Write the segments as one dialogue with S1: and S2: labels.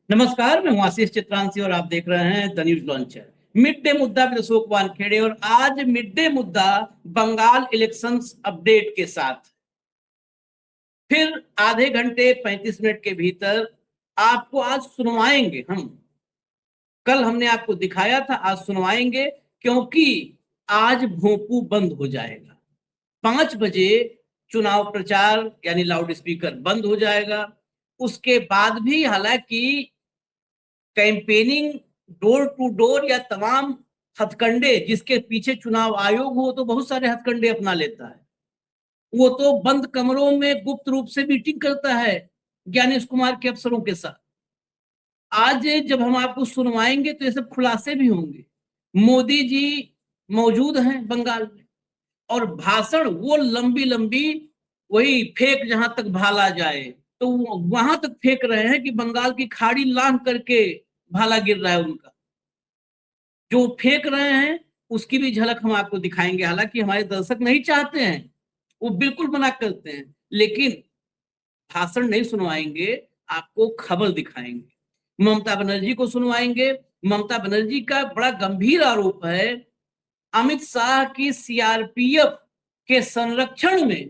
S1: नमस्कार, मैं हूं आशीष चित्रांशी और आप देख रहे हैं the news launcher. Mid day मुद्दा विद अशोक वानखेड़े। और आज मिड डे मुद्दा बंगाल इलेक्शंस अपडेट के साथ फिर आधे घंटे 35 मिनट के भीतर आपको आज सुनवाएंगे हम। कल हमने आपको दिखाया था, आज सुनवाएंगे, क्योंकि आज भोंपू बंद हो जाएगा। 5 बजे चुनाव प्रचार यानी लाउड स्पीकर बंद हो जाएगा। उसके बाद भी हालांकि कैंपेनिंग डोर टू डोर या तमाम हथकंडे, जिसके पीछे चुनाव आयोग हो तो बहुत सारे हथकंडे अपना लेता है। वो तो बंद कमरों में गुप्त रूप से मीटिंग करता है ज्ञानेश कुमार के अफसरों के साथ। आज जब हम आपको सुनवाएंगे तो ये सब खुलासे भी होंगे। मोदी जी मौजूद हैं बंगाल में और भाषण वो लंबी लंबी, वही फेंक जहां तक भाला जाए, तो वहां तक फेंक रहे हैं कि बंगाल की खाड़ी लांघ करके भाला गिर रहा है उनका। जो फेंक रहे हैं उसकी भी झलक हम आपको दिखाएंगे। हालांकि हमारे दर्शक नहीं चाहते हैं, वो बिल्कुल मना करते हैं, लेकिन भाषण नहीं सुनवाएंगे, आपको खबर दिखाएंगे। ममता बनर्जी को सुनवाएंगे। ममता बनर्जी का बड़ा गंभीर आरोप है अमित शाह की सीआरपीएफ के संरक्षण में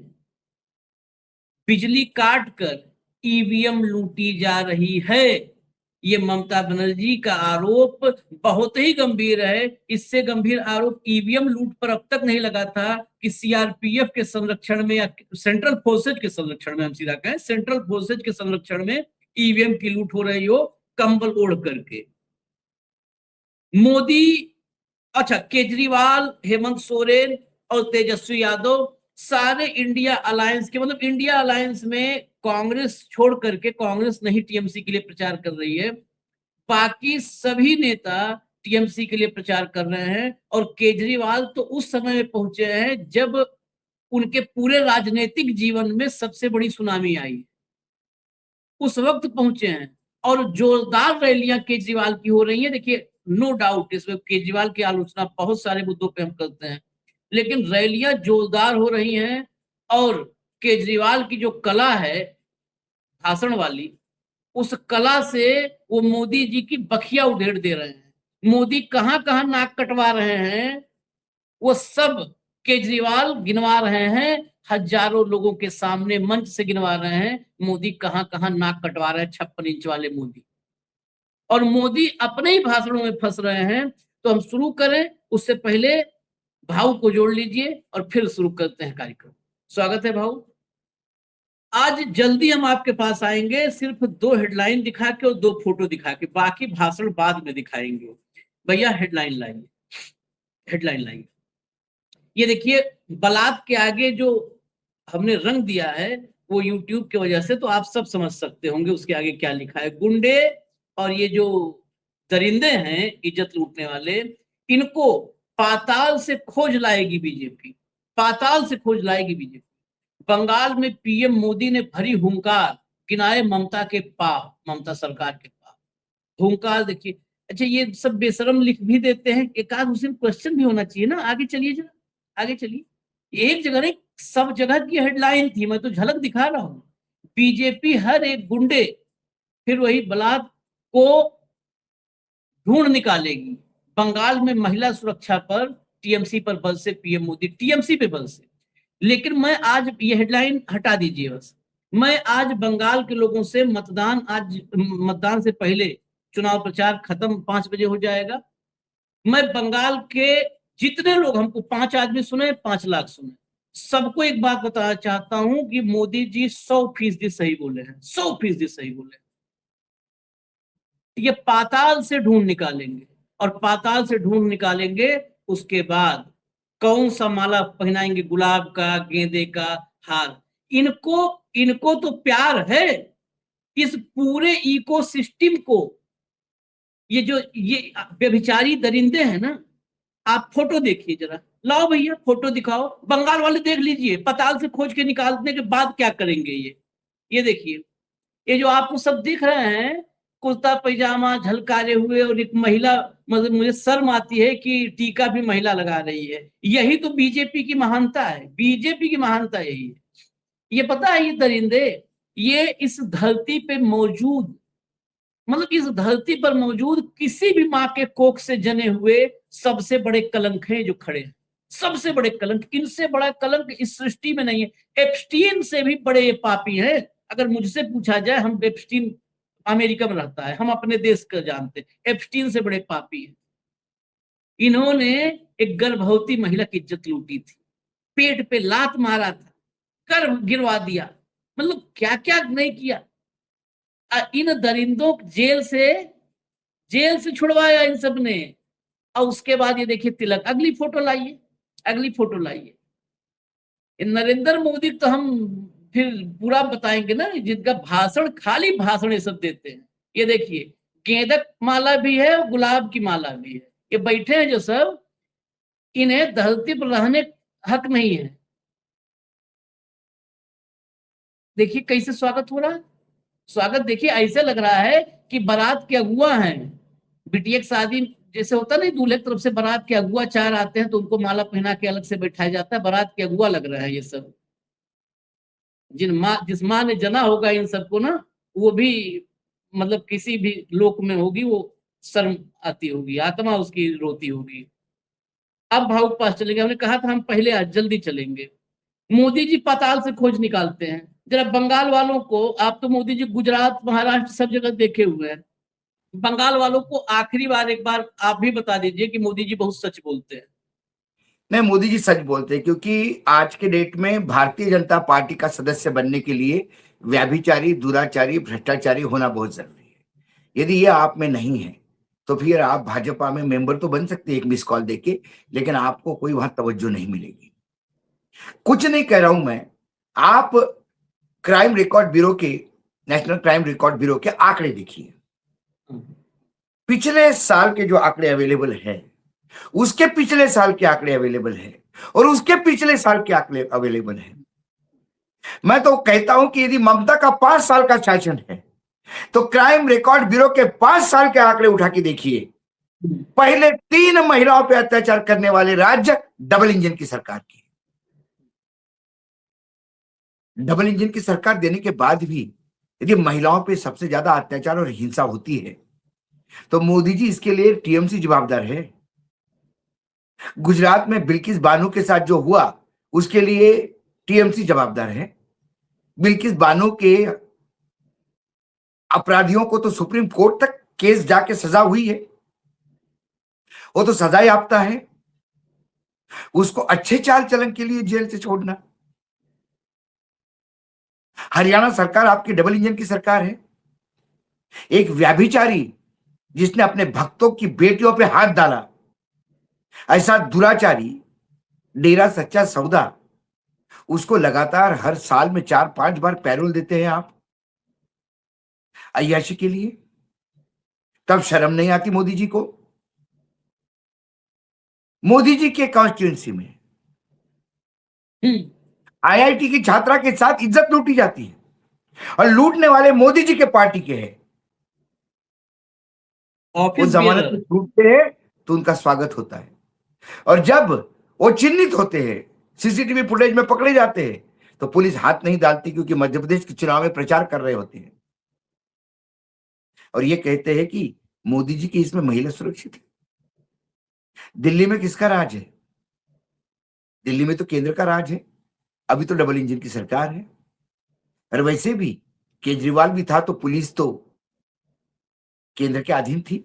S1: बिजली काट कर ईवीएम लूटी जा रही है। ये ममता बनर्जी का आरोप बहुत ही गंभीर है। इससे गंभीर आरोप ईवीएम लूट पर अब तक नहीं लगा था कि सीआरपीएफ के संरक्षण में या सेंट्रल फोर्सेज के संरक्षण में, हम सीधा कहें सेंट्रल फोर्सेज के संरक्षण में ईवीएम की लूट हो रही हो कंबल ओढ़ करके। मोदी, अच्छा, केजरीवाल, हेमंत सोरेन और तेजस्वी यादव सारे इंडिया अलायंस के, मतलब इंडिया अलायंस में कांग्रेस छोड़ करके, कांग्रेस नहीं टीएमसी के लिए प्रचार कर रही है, बाकी सभी नेता टीएमसी के लिए प्रचार कर रहे हैं। और केजरीवाल तो उस समय में पहुंचे हैं जब उनके पूरे राजनीतिक जीवन में सबसे बड़ी सुनामी आई, उस वक्त पहुंचे हैं। और जोरदार रैलियां केजरीवाल की हो रही हैं। देखिए, नो डाउट इसमें केजरीवाल की आलोचना बहुत सारे मुद्दों पे हम करते हैं, लेकिन रैलियां जोरदार हो रही हैं। और केजरीवाल की जो कला है भाषण वाली, उस कला से वो मोदी जी की बखिया उधेड़ दे रहे हैं। मोदी कहां कहां नाक कटवा रहे हैं वो सब केजरीवाल गिनवा रहे हैं। हजारों लोगों के सामने मंच से गिनवा रहे हैं मोदी कहां कहां नाक कटवा रहे हैं, 56 इंच वाले मोदी। और मोदी अपने ही भाषणों में फंस रहे हैं। तो हम शुरू करें उससे पहले भाऊ को जोड़ लीजिए और फिर शुरू करते हैं कार्यक्रम। स्वागत है भाऊ। आज जल्दी हम आपके पास आएंगे, सिर्फ 2 हेडलाइन दिखा के और 2 फोटो दिखा के, बाकी भाषण बाद में दिखाएंगे। भैया हेडलाइन लाइए, हेडलाइन लाइए। ये देखिए, बलात् के आगे जो हमने रंग दिया है वो यूट्यूब की वजह से, तो आप सब समझ सकते होंगे उसके आगे क्या लिखा है। गुंडे और ये जो दरिंदे हैं इज्जत लूटने वाले, इनको पाताल से खोज लाएगी बीजेपी, पाताल से खोज लाएगी बीजेपी। बंगाल में पीएम मोदी ने भरी हुंकार, गिनाए ममता के पाप, ममता सरकार के पाप। हुंकार देखिए। अच्छा, ये सब बेशरम लिख भी देते हैं, एक आध उसी में क्वेश्चन भी होना चाहिए ना। आगे चलिए जरा, आगे चलिए। एक जगह नहीं, सब जगह की हेडलाइन थी, मैं तो झलक दिखा रहा हूं। बीजेपी हर एक गुंडे, फिर वही बलात् को ढूंढ निकालेगी। बंगाल में महिला सुरक्षा पर टीएमसी पर बल से पीएम मोदी, टीएमसी पे बल से। लेकिन मैं आज ये हेडलाइन हटा दीजिए बस। मैं आज बंगाल के लोगों से मतदान, आज मतदान से पहले चुनाव प्रचार खत्म 5 बजे हो जाएगा। मैं बंगाल के जितने लोग, हमको 5 आदमी सुने, 5 लाख सुने, सबको एक बात बताना चाहता हूं कि मोदी जी 100% सही बोले हैं, 100% सही बोले हैं। ये पाताल से ढूंढ निकालेंगे, और पाताल से ढूंढ निकालेंगे उसके बाद कौन सा माला पहनाएंगे, गुलाब का, गेंदे का हार। इनको इनको तो प्यार है इस पूरे इकोसिस्टम को। ये जो ये व्यभिचारी दरिंदे हैं ना, आप फोटो देखिए जरा, लाओ भैया फोटो दिखाओ, बंगाल वाले देख लीजिए, पताल से खोज के निकालने के बाद क्या करेंगे ये देखिए। ये जो आपको सब दिख रहे हैं, कुर्ता पैजामा झलकारे हुए, और एक महिला, मतलब मुझे शर्म आती है कि टीका भी महिला लगा रही है। यही तो बीजेपी की महानता है, बीजेपी की महानता यही है। ये पता है, ये दरिंदे ये इस धरती पे मौजूद मतलब इस धरती पर मौजूद किसी भी माँ के कोख से जने हुए सबसे बड़े कलंक हैं जो खड़े हैं। सबसे बड़े कलंक, इनसे बड़ा कलंक इस सृष्टि में नहीं है। एप्स्टीन से भी बड़े ये पापी हैं। अगर मुझसे पूछा जाए, हम एप्स्टीन अमेरिका में रहता है, हम अपने देश का जानते हैं, एप्स्टीन से बड़े पापी हैं। इन्होंने एक गर्भवती महिला की इज्जत लूटी थी, पेट पे लात मारा था, कर गिरवा दिया, मतलब क्या क्या नहीं किया। इन दरिंदों जेल से छुड़वाया इन सब ने। और उसके बाद ये देखिए तिलक, अगली फोटो लाइए, अगली फोटो लाइए। नरेंद्र मोदी तो हम फिर पूरा बताएंगे ना, जिनका भाषण, खाली भाषण ये सब देते हैं। ये देखिए, गेंदक माला भी है, गुलाब की माला भी है। ये बैठे हैं जो सब, इन्हें धरती पर रहने हक नहीं है। देखिए कैसे स्वागत हो रहा है। स्वागत देखिए ऐसे लग रहा है कि बारात के अगुआ हैं। बिटिया की शादी जैसे होता नहीं, दूल्हे की तरफ से बारात के अगुआ चार आते हैं तो उनको माला पहना के अलग से बैठाया जाता है, बारात के अगुआ लग रहा है ये सब। जिस माँ ने जना होगा इन सबको ना, वो भी मतलब किसी भी लोक में होगी, वो शर्म आती होगी, आत्मा उसकी रोती होगी। अब भावुक पास चलेंगे। हमने कहा था हम पहले आज जल्दी चलेंगे। मोदी जी पाताल से खोज निकालते हैं। जरा बंगाल वालों को, आप तो मोदी जी गुजरात महाराष्ट्र सब जगह देखे हुए हैं, बंगाल वालों को आखिरी बार एक बार आप भी बता दीजिए कि मोदी जी बहुत सच बोलते हैं।
S2: नहीं, मोदी जी सच बोलते हैं, क्योंकि आज के डेट में भारतीय जनता पार्टी का सदस्य बनने के लिए व्याभिचारी, दुराचारी, भ्रष्टाचारी होना बहुत जरूरी है। यदि ये आप में नहीं है तो फिर आप भाजपा में मेंबर तो बन सकते हैं एक मिस कॉल देके, लेकिन आपको कोई वहां तवज्जो नहीं मिलेगी। कुछ नहीं कह रहा हूं मैं, आप क्राइम रिकॉर्ड ब्यूरो के, नेशनल क्राइम रिकॉर्ड ब्यूरो के आंकड़े देखिए। पिछले साल के जो आंकड़े अवेलेबल है, उसके पिछले साल के आंकड़े अवेलेबल है, और उसके पिछले साल के आंकड़े अवेलेबल है। मैं तो कहता हूं कि यदि ममता का 5 साल का शासन है तो क्राइम रिकॉर्ड ब्यूरो के 5 साल के आंकड़े उठा के देखिए। पहले 3 महिलाओं पर अत्याचार करने वाले राज्य डबल इंजन की सरकार की। डबल इंजन की सरकार देने के बाद भी यदि महिलाओं पे सबसे ज्यादा अत्याचार और हिंसा होती है तो मोदी जी इसके लिए टीएमसी जवाबदार है। गुजरात में बिल्किस बानो के साथ जो हुआ उसके लिए टीएमसी जवाबदार है। बिल्किस बानो के अपराधियों को तो सुप्रीम कोर्ट तक केस जाके सजा हुई है, वो तो सजा याफ्ता है। उसको अच्छे चाल चलन के लिए जेल से छोड़ना। हरियाणा सरकार आपकी डबल इंजन की सरकार है। एक व्याभिचारी जिसने अपने भक्तों की बेटियों पे हाथ डाला, ऐसा दुराचारी, डेरा सच्चा सौदा, उसको लगातार हर साल में 4-5 बार पैरोल देते हैं आप अय्याशी के लिए। तब शर्म नहीं आती मोदी जी को? मोदी जी के कॉन्स्टिट्यूंसी में आईआईटी की छात्रा के साथ इज्जत लूटी जाती है, और लूटने वाले मोदी जी के पार्टी के हैं। वो जमानत में छूटते हैं तो उनका स्वागत होता है, और जब वो चिन्हित होते हैं, सीसीटीवी फुटेज में पकड़े जाते हैं, तो पुलिस हाथ नहीं डालती, क्योंकि मध्य प्रदेश के चुनाव में प्रचार कर रहे होते हैं और ये कहते हैं कि मोदी जी की इसमें महिला सुरक्षित है। दिल्ली में किसका राज है? दिल्ली में तो केंद्र का राज है। अभी तो डबल इंजन की सरकार है। और वैसे भी केजरीवाल भी था तो पुलिस तो केंद्र के अधीन थी।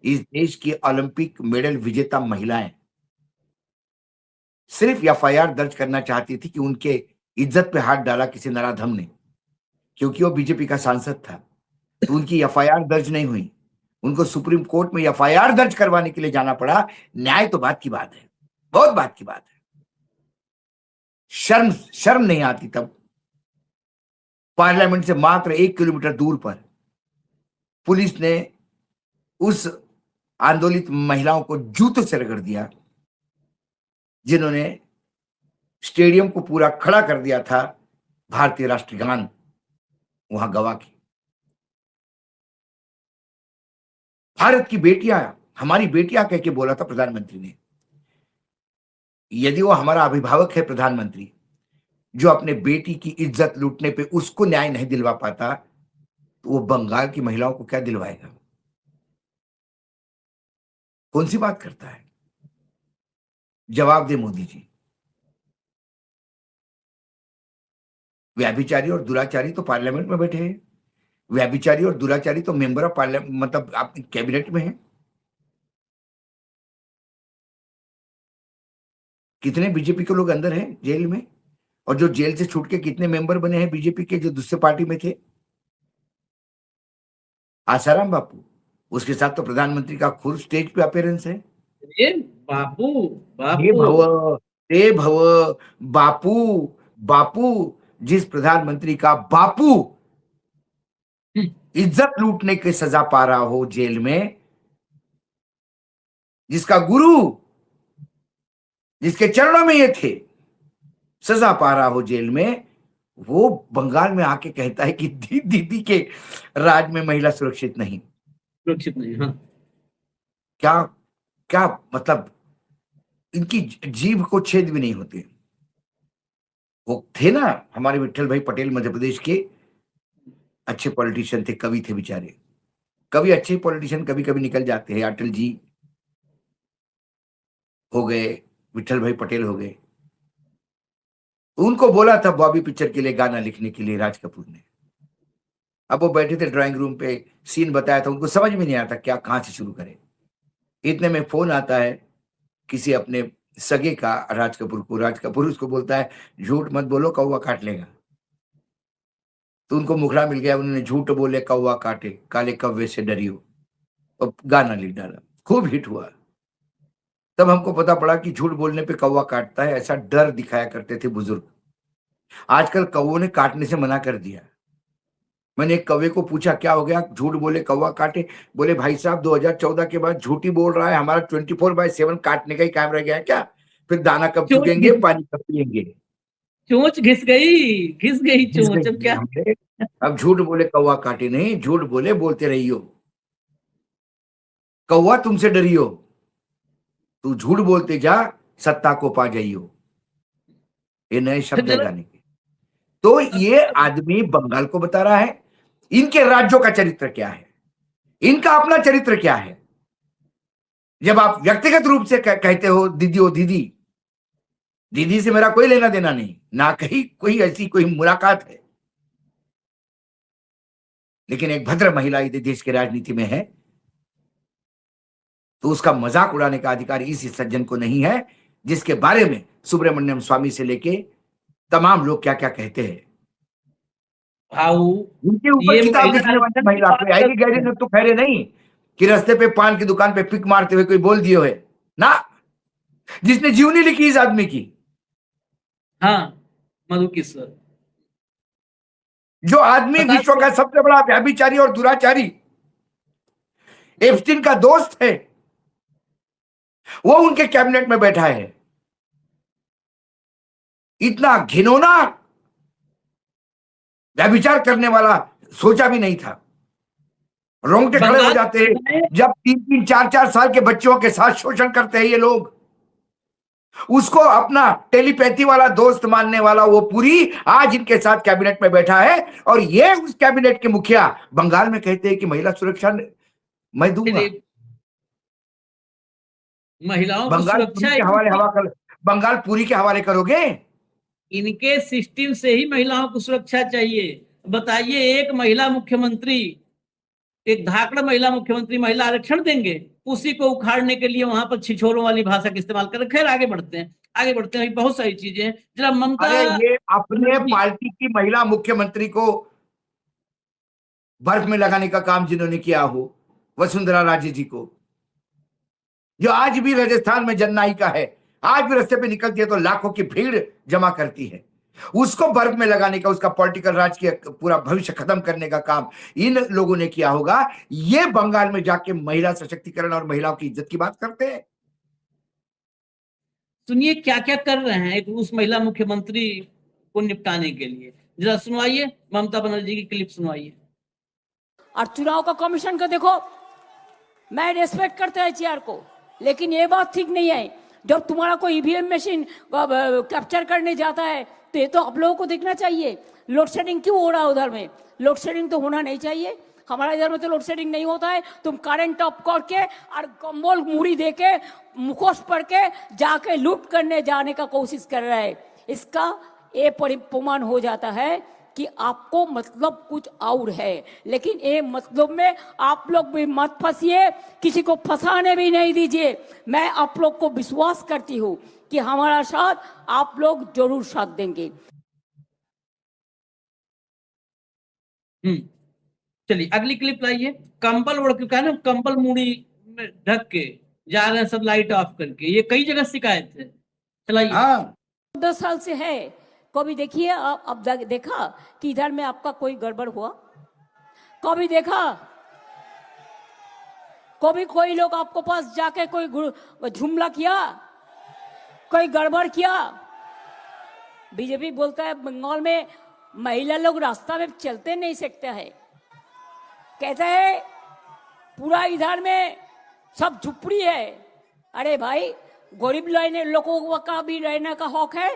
S2: इस देश की ओलंपिक मेडल विजेता महिलाएं सिर्फ एफआईआर दर्ज करना चाहती थी कि उनके इज्जत पे हाथ डाला किसी नराधम ने, क्योंकि वो बीजेपी का सांसद था, तो उनकी एफआईआर दर्ज नहीं हुई। उनको सुप्रीम कोर्ट में एफआईआर दर्ज करवाने के लिए जाना पड़ा। न्याय तो बात की बात है, बहुत बात की बात है। शर्म नहीं आती तब पार्लियामेंट से मात्र 1 किलोमीटर दूर पर पुलिस ने उस आंदोलित महिलाओं को जूतों से रगड़ दिया जिन्होंने स्टेडियम को पूरा खड़ा कर दिया था भारतीय राष्ट्रगान वहां गवा के। भारत की बेटियां, हमारी बेटियां कह के बोला था प्रधानमंत्री ने। यदि वो हमारा अभिभावक है प्रधानमंत्री, जो अपने बेटी की इज्जत लूटने पे उसको न्याय नहीं दिलवा पाता, तो वो बंगाल की महिलाओं को क्या दिलवाएगा? कौन सी बात करता है? जवाब दे मोदी जी। व्याभिचारी और दुराचारी तो पार्लियामेंट में बैठे हैं, व्याभिचारी और दुराचारी तो मेंबर ऑफ पार्लियामेंट, मतलब आप कैबिनेट में हैं। कितने बीजेपी के लोग अंदर हैं जेल में, और जो जेल से छूट के कितने मेंबर बने हैं बीजेपी के जो दूसरे पार्टी में थे? आसाराम बापू, उसके साथ तो प्रधानमंत्री का खुद स्टेज पे अपीयरेंस है।
S1: ये बापू
S2: हे
S1: बापू
S2: भव, हे भव, बापू, बापू, जिस प्रधानमंत्री का बापू इज्जत लूटने की सजा पा रहा हो जेल में, जिसका गुरु, जिसके चरणों में ये थे, सजा पा रहा हो जेल में, वो बंगाल में आके कहता है कि दीदी के राज में महिला सुरक्षित नहीं।
S1: सुरक्षित नहीं। हाँ,
S2: क्या, क्या मतलब, इनकी जीभ को छेद भी नहीं होती। वो थे ना हमारे विट्ठल भाई पटेल, मध्य प्रदेश के अच्छे पॉलिटिशियन थे, कवि थे बेचारे। कभी अच्छे पॉलिटिशियन कभी कभी निकल जाते हैं। अटल जी हो गए, विट्ठल भाई पटेल हो गए। उनको बोला था बॉबी पिक्चर के लिए गाना लिखने के लिए राज कपूर ने। अब वो बैठे थे ड्राइंग रूम पे, सीन बताया था, उनको समझ में नहीं आता क्या कहां से शुरू करें। इतने में फोन आता है किसी अपने सगे का राज कपूर को। राज कपूर उसको बोलता है झूठ मत बोलो कौवा काट लेगा। तो उनको मुखड़ा मिल गया, उन्होंने झूठ बोले कौवा काटे, काले कौवे से डरियो, और गाना लिख डाला, खूब हिट हुआ। तब हमको पता पड़ा कि झूठ बोलने पे कौवा काटता है, ऐसा डर दिखाया करते थे बुजुर्ग। आजकल कौवों ने काटने से मना कर दिया। मैंने एक कौवे को पूछा क्या हो गया, झूठ बोले कौवा काटे। बोले भाई साहब 2014 के बाद झूठ ही बोल रहा है, हमारा 24/7 काटने का ही काम रह गया है क्या? फिर दाना कब
S1: चोंच
S2: चुगेंगे, पानी कब पियेंगे?
S1: चोंच घिस गई
S2: जिस
S1: चोंच, अब क्या।
S2: हमने, अब झूठ बोले कौवा काटे नहीं, झूठ बोले बोलते रहियो। कौवा तुमसे डरियो, तू झूठ बोलते जा, सत्ता को पा जाइयो। ये नए
S1: तो
S2: शब्द है
S1: जरा
S2: गाने के। तो ये आदमी बंगाल को बता रहा है इनके राज्यों का चरित्र क्या है, इनका अपना चरित्र क्या है। जब आप व्यक्तिगत रूप से कहते हो दीदी ओ दीदी, दीदी से मेरा कोई लेना देना नहीं, ना कहीं कोई ऐसी कोई मुलाकात है, लेकिन एक भद्र महिला यदि देश की राजनीति में है तो उसका मजाक उड़ाने का अधिकार इस सज्जन को नहीं है, जिसके बारे में सुब्रमण्यम स्वामी से लेके तमाम लोग क्या क्या कहते हैं।
S1: भाऊ,
S2: उनके ऊपर
S1: ये
S2: किताब
S1: महिला
S2: लिखने वाली
S1: आरक्षण की
S2: महिला
S1: बात
S2: पे आएगी
S1: करते
S2: गहरी
S1: हैं।
S2: तो खैरे नहीं कि रास्ते पे पान की दुकान पे पिक मारते हुए कोई बोल दिए है ना, जिसने जीवनी लिखी इस आदमी की।
S1: हाँ, मधु किशोर।
S2: जो आदमी
S1: पता
S2: विश्व का सबसे बड़ा व्यभिचारी और दुराचारी एप्स्टीन का दोस्त है, वो उनके कैबिनेट में बैठा है। इतना घिनौना व्यभिचार करने वाला सोचा भी नहीं था। रोंगटे खड़े हो
S1: बंगाल
S2: जाते हैं
S1: में
S2: जब 3-3, 4-4 साल के बच्चों के साथ शोषण करते हैं ये लोग। उसको अपना टेलीपैथी वाला दोस्त मानने वाला वो पूरी आज इनके साथ कैबिनेट में बैठा है, और ये उस कैबिनेट के मुखिया बंगाल में कहते हैं कि महिला सुरक्षा मैं दूंगा।
S1: महिलाओं की
S2: बंगाल पूरी
S1: सुरक्षा
S2: के हवाले हवा कर, बंगाल पूरी के हवाले करोगे?
S1: इनके सिस्टम से ही महिलाओं को सुरक्षा चाहिए। बताइए, एक महिला मुख्यमंत्री, एक धाकड़ महिला मुख्यमंत्री महिला आरक्षण देंगे, उसी को उखाड़ने के लिए वहां पर छिछोरों वाली भाषा का इस्तेमाल कर। खैर आगे बढ़ते हैं, आगे बढ़ते हैं, बहुत सारी चीजें हैं। जरा ममता
S2: अरे ये अपने
S1: बनर्जी,
S2: पार्टी की महिला मुख्यमंत्री को बर्फ में लगाने का काम जिन्होंने किया हो, वसुंधरा राजे जी को, जो आज भी राजस्थान में जननायिका है, आज भी रास्ते पे निकलती है तो लाखों की भीड़ जमा करती है, उसको बर्फ में लगाने का, उसका पॉलिटिकल राज की पूरा भविष्य खत्म करने का काम इन लोगों ने किया होगा। ये बंगाल में जाके महिला सशक्तिकरण और महिलाओं की इज्जत की बात करते हैं।
S1: सुनिए क्या क्या कर रहे हैं एक उस महिला मुख्यमंत्री को निपटाने के लिए। जरा सुनवाइए, ममता बनर्जी की क्लिप सुनवाइए।
S3: और चुनाव का कमीशन को देखो, मैं रेस्पेक्ट करता है चेयर को, लेकिन ये बात ठीक नहीं है जब तुम्हारा कोई ईवीएम मशीन कैप्चर करने जाता है तो ये तो आप लोगों को देखना चाहिए लोड शेडिंग क्यों हो रहा है उधर में। लोड शेडिंग तो होना नहीं चाहिए, हमारा इधर में तो लोड शेडिंग नहीं होता है। तुम करंट ऑफ करके और कंबल मुड़ी दे के मुखोश पड़ के जाके लूट करने जाने का कोशिश कर रहे हैं। इसका ये प्रमाण हो जाता है कि आपको मतलब कुछ और है, लेकिन ये मतलब में आप लोग भी मत फंसिए, किसी को फंसाने भी नहीं दीजिए। मैं आप लोग को विश्वास करती हूँ कि हमारा साथ आप लोग जरूर साथ देंगे।
S1: चलिए अगली क्लिप लाइए। कंबल ओढ़ के, कहा ना कंबल मुड़ी में ढक के जा रहे हैं सब लाइट ऑफ करके, ये कई जगह शिकायत है। चलाइए।
S2: हाँ
S3: 10 साल से है, कभी देखिए अब देखा कि इधर में आपका कोई गड़बड़ हुआ? कभी देखा? कभी कोई लोग आपको पास जाके कोई झुमला किया, कोई गड़बड़ किया? बीजेपी बोलता है बंगाल में महिला लोग रास्ता में चलते नहीं सकते हैं, कहता है पूरा इधर में सब झुपड़ी है। अरे भाई, गरीब लोगों का भी रहने का हक है,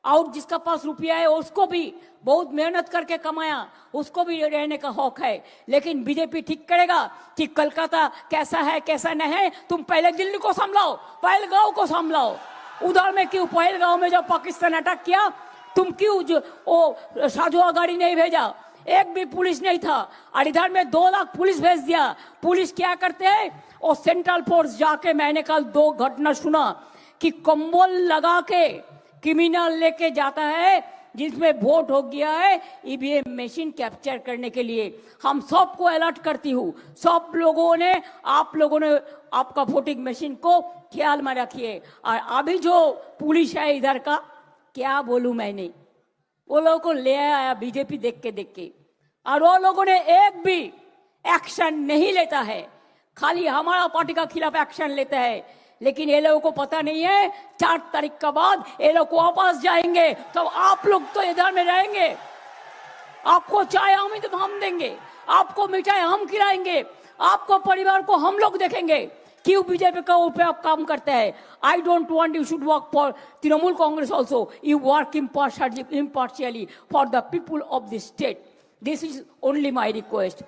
S3: और जिसका पास रुपया है उसको भी बहुत मेहनत करके कमाया, उसको भी रहने का हक है। लेकिन बीजेपी ठीक करेगा कि कलकत्ता कैसा है कैसा नहीं है। तुम पहले दिल्ली को संभलाओ, पहलगांव को संभलाओ। उधर में क्यों पहलगांव में जब पाकिस्तान अटैक किया, तुम क्यों वो साझुआ गाड़ी नहीं भेजा? एक भी पुलिस नहीं था, और इधर में 2 लाख पुलिस भेज दिया। पुलिस क्या करते हैं, और सेंट्रल फोर्स जाके, मैंने कल 2 घटना सुना कि कंबल लगा के क्रिमिनल लेके जाता है जिसमें वोट हो गया है ईवीएम मशीन कैप्चर करने के लिए। हम सबको अलर्ट करती हूँ, सब लोगों ने, आप लोगों ने आपका वोटिंग मशीन को ख्याल में रखिए। और अभी जो पुलिस है इधर का, क्या बोलूं मैंने, वो लोगों को ले आया बीजेपी देख के, और वो लोगों ने एक भी एक्शन नहीं लेता है, खाली हमारा पार्टी का खिलाफ एक्शन लेता है। लेकिन ये लोगों को पता नहीं है 4 तारीख के बाद ये लोग वापस जाएंगे, तो आप लोग तो इधर में रहेंगे। आपको चाय हम देंगे, आपको मिठाई हम खिलाएंगे, आपको परिवार को हम लोग देखेंगे। क्यों बीजेपी का ऊपर आप काम करते हैं? I don't want you should work for Trinamool Congress also, you work impartially for the people of the state. This is only my request.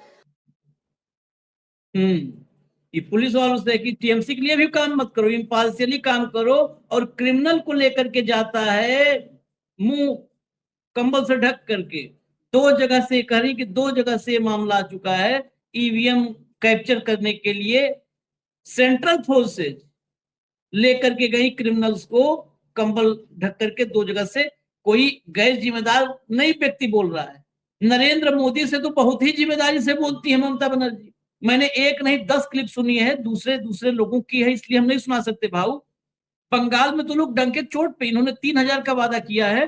S1: ये पुलिस वालों से कि टीएमसी के लिए भी काम मत करो, इम्पार्शियली काम करो। और क्रिमिनल को लेकर के जाता है मुंह कंबल से ढक करके। 2 जगह से कह रही कि 2 जगह से मामला आ चुका है। ईवीएम कैप्चर करने के लिए सेंट्रल फोर्सेज लेकर के गई क्रिमिनल्स को, कंबल ढक करके 2 जगह से। कोई गैर जिम्मेदार नहीं व्यक्ति बोल रहा है। नरेंद्र मोदी से तो बहुत ही जिम्मेदारी से बोलती है ममता बनर्जी। मैंने 1 नहीं 10 क्लिप सुनी है, दूसरे लोगों की है, इसलिए हम नहीं सुना सकते भाऊ। बंगाल में तो लोग डंके चोट पे, इन्होंने 3000 का वादा किया है,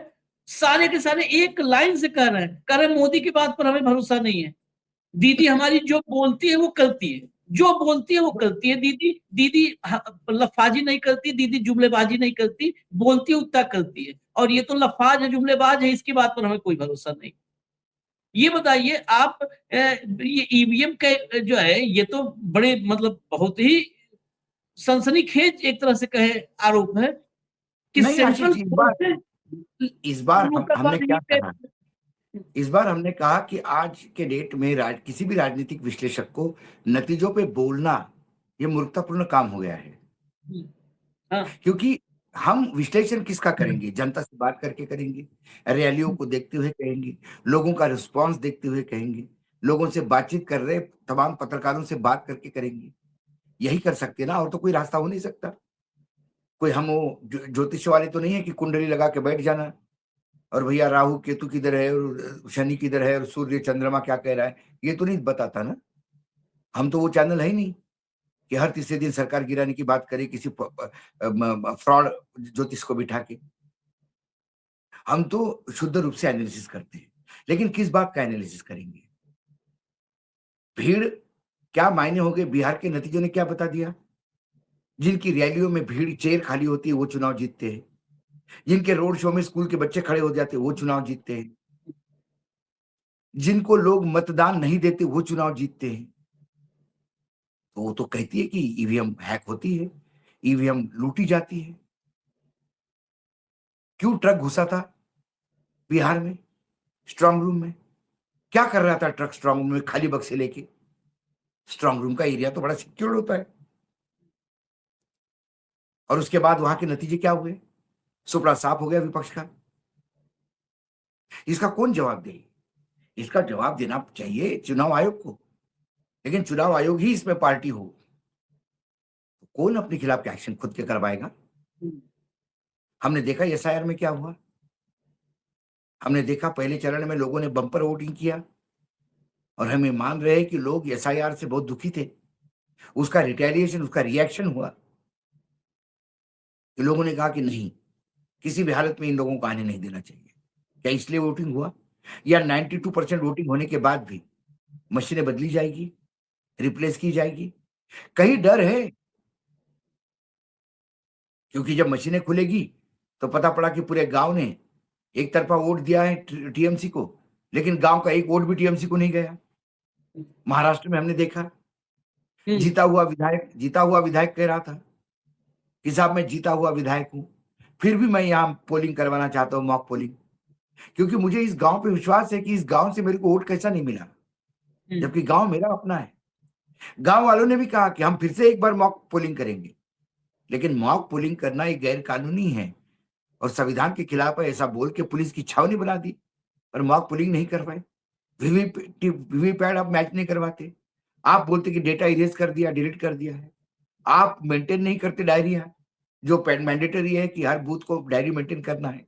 S1: सारे के सारे एक लाइन से कह रहे हैं मोदी की बात पर हमें भरोसा नहीं है। दीदी हमारी जो बोलती है वो करती है, जो बोलती है वो करती है। दीदी लफाजी नहीं करती, दीदी जुमलेबाजी नहीं करती, बोलती है उतना करती है। और ये तो लफाज है, जुमलेबाज है, इसकी बात पर हमें कोई भरोसा नहीं। ये बताइए आप, ये ईवीएम के जो है, ये तो बड़े मतलब बहुत ही सनसनीखेज एक तरह से कहे आरोप है कि
S2: नहीं
S1: सेंट्रल
S2: आशीष जी, इस बार हमने क्या कहा, इस बार हमने कहा कि आज के डेट में किसी भी राजनीतिक विश्लेषक को नतीजों पे बोलना ये मूर्खतापूर्ण काम हो गया है।
S1: हाँ।
S2: क्योंकि हम विश्लेषण किसका करेंगे? जनता से बात करके करेंगे, रैलियों को देखते हुए कहेंगे, लोगों का रिस्पांस देखते हुए कहेंगे, लोगों से बातचीत कर रहे तमाम पत्रकारों से बात करके करेंगे। यही कर सकते ना, और तो कोई रास्ता हो नहीं सकता। कोई हम वो ज्योतिष वाले तो नहीं है कि कुंडली लगा के बैठ जाना और भैया राहु केतु किधर है और शनि किधर है और सूर्य चंद्रमा क्या कह रहा है, ये तो नहीं बताता ना। हम तो वो चैनल है ही नहीं कि हर तीसरे दिन सरकार गिराने की बात करे किसी फ्रॉड ज्योतिष को बिठा के। हम तो शुद्ध रूप से एनालिसिस करते हैं। लेकिन किस बात का एनालिसिस करेंगे? भीड़ क्या मायने हो गए? बिहार के नतीजों ने क्या बता दिया? जिनकी रैलियों में भीड़, चेयर खाली होती है, वो चुनाव जीतते हैं। जिनके रोड शो में स्कूल के बच्चे खड़े हो जाते हैं, वो चुनाव जीतते हैं। जिनको लोग मतदान नहीं देते, वो चुनाव जीतते हैं। तो वो तो कहती है कि ईवीएम हैक होती है, ईवीएम लूटी जाती है। क्यों ट्रक घुसा था? बिहार में स्ट्रांग रूम में क्या कर रहा था ट्रक स्ट्रांग रूम में खाली बक्से लेके? स्ट्रांग रूम का एरिया तो बड़ा सिक्योर होता है। और उसके बाद वहां के नतीजे क्या हुए? सुपड़ा साफ हो गया विपक्ष का। इसका कौन जवाब दे? इसका जवाब देना चाहिए चुनाव आयोग को, लेकिन चुनाव आयोग ही इसमें पार्टी हो तो कौन अपने खिलाफ एक्शन खुद के करवाएगा? हमने देखा एसआईआर में क्या हुआ। हमने देखा पहले चरण में लोगों ने बम्पर वोटिंग किया और हमें मान रहे हैं कि लोग एसआईआर से बहुत दुखी थे। उसका रिटेलिएशन, उसका रिएक्शन हुआ कि लोगों ने कहा कि नहीं, किसी भी हालत में इन लोगों को आने नहीं देना चाहिए। क्या इसलिए वोटिंग हुआ? या 92% वोटिंग होने के बाद भी मशीनें बदली जाएगी, रिप्लेस की जाएगी? कहीं डर है, क्योंकि जब मशीनें खुलेगी तो पता पड़ा कि पूरे गांव ने एक तरफा वोट दिया है टीएमसी को, लेकिन गांव का एक वोट भी टीएमसी को नहीं गया। महाराष्ट्र में हमने देखा, जीता हुआ विधायक कह रहा था कि साहब मैं जीता हुआ विधायक हूं, फिर भी मैं यहां पोलिंग करवाना चाहता हूं, मॉक पोलिंग, क्योंकि मुझे इस गांव पे विश्वास है कि इस गांव से मेरे को वोट कैसा नहीं मिला, जबकि गांव मेरा अपना है। गांव वालों ने भी कहा कि हम फिर से एक बार मॉक पोलिंग करेंगे, लेकिन मॉक पोलिंग करना एक गैर कानूनी है और संविधान के खिलाफ है, ऐसा बोल के पुलिस की छावनी बना दी और मॉक पोलिंग नहीं करवाए। वीवीपैट आप मैच नहीं करवाते, आप बोलते कि डेटा इरेज कर दिया, डिलीट कर दिया है, आप मेंटेन नहीं करते डायरिया, जो मैंडेटरी है कि हर बूथ को डायरी मेंटेन करना है।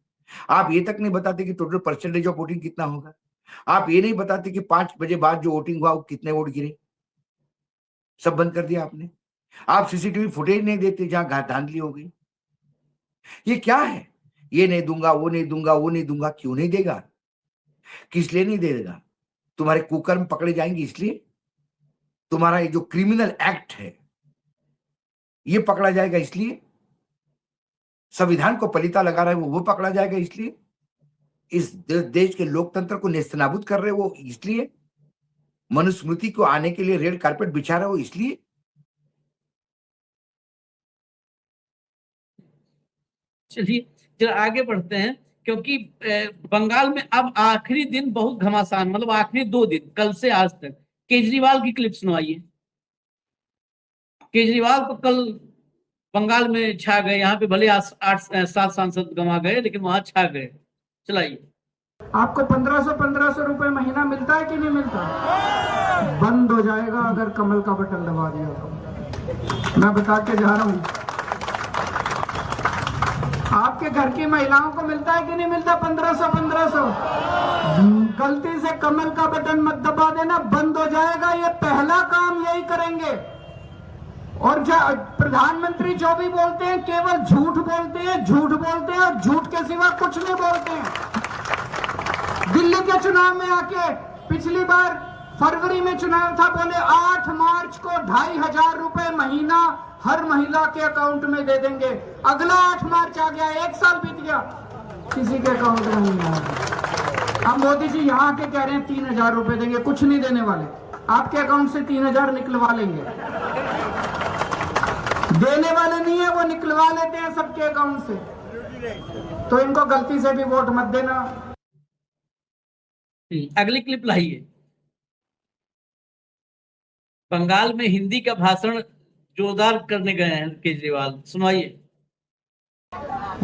S2: आप ये तक नहीं बताते कि टोटल परसेंटेज ऑफ वोटिंग कितना होगा। आप ये नहीं बताते कि 5 बजे बाद जो वोटिंग हुआ वो कितने वोट गिरे। सब बंद कर दिया आपने। आप सीसीटीवी फुटेज नहीं देते जहां धांधली हो गई। ये क्या है? ये नहीं दूंगा, वो नहीं दूंगा, वो नहीं दूंगा। क्यों नहीं देगा? किस लिए नहीं देगा? तुम्हारे कुकर्म पकड़े जाएंगे इसलिए? तुम्हारा ये जो क्रिमिनल एक्ट है ये पकड़ा जाएगा इसलिए? संविधान को पलीता लगा रहा है वो पकड़ा जाएगा इसलिए? इस देश के लोकतंत्र को नेस्तनाबूद कर रहे वो इसलिए? मनुस्मृति को आने के लिए रेड कारपेट बिछा रहे वो इसलिए?
S1: चलिए जरा आगे बढ़ते हैं, क्योंकि बंगाल में अब आखिरी दिन बहुत घमासान, मतलब आखिरी 2 दिन, कल से आज तक केजरीवाल की क्लिप सुनवाइए। केजरीवाल तो कल बंगाल में छा गए, यहाँ पे भले 8-7 सांसद गंवा गए, लेकिन वहां छा गए। चलाइए।
S4: आपको 1500 रुपए महीना मिलता है कि नहीं मिलता? बंद हो जाएगा अगर कमल का बटन दबा दिया तो। मैं बता के जा रहा हूं, आपके घर की महिलाओं को मिलता है कि नहीं मिलता 1500? गलती से कमल का बटन मत दबा देना, बंद हो जाएगा। ये पहला काम यही करेंगे। और प्रधानमंत्री जो भी बोलते हैं केवल झूठ बोलते हैं, झूठ बोलते हैं और झूठ के सिवा कुछ नहीं बोलते हैं। दिल्ली के चुनाव में आके पिछली बार फरवरी में चुनाव था, बोले 8 मार्च को 2500 रुपए महीना हर महिला के अकाउंट में दे देंगे। अगला 8 मार्च आ गया, 1 साल बीत गया, किसी के अकाउंट में नहीं आया। अब मोदी जी यहाँ के कह रहे हैं 3000 रुपए देंगे, कुछ नहीं देने वाले। आपके अकाउंट से 3000 निकलवा लेंगे, देने वाले नहीं है, वो निकलवा लेते हैं सबके अकाउंट से। तो इनको गलती से भी वोट मत देना।
S1: अगली क्लिप लाइए। बंगाल में हिंदी का भाषण जोरदार करने गए हैं केजरीवाल, सुनाइए।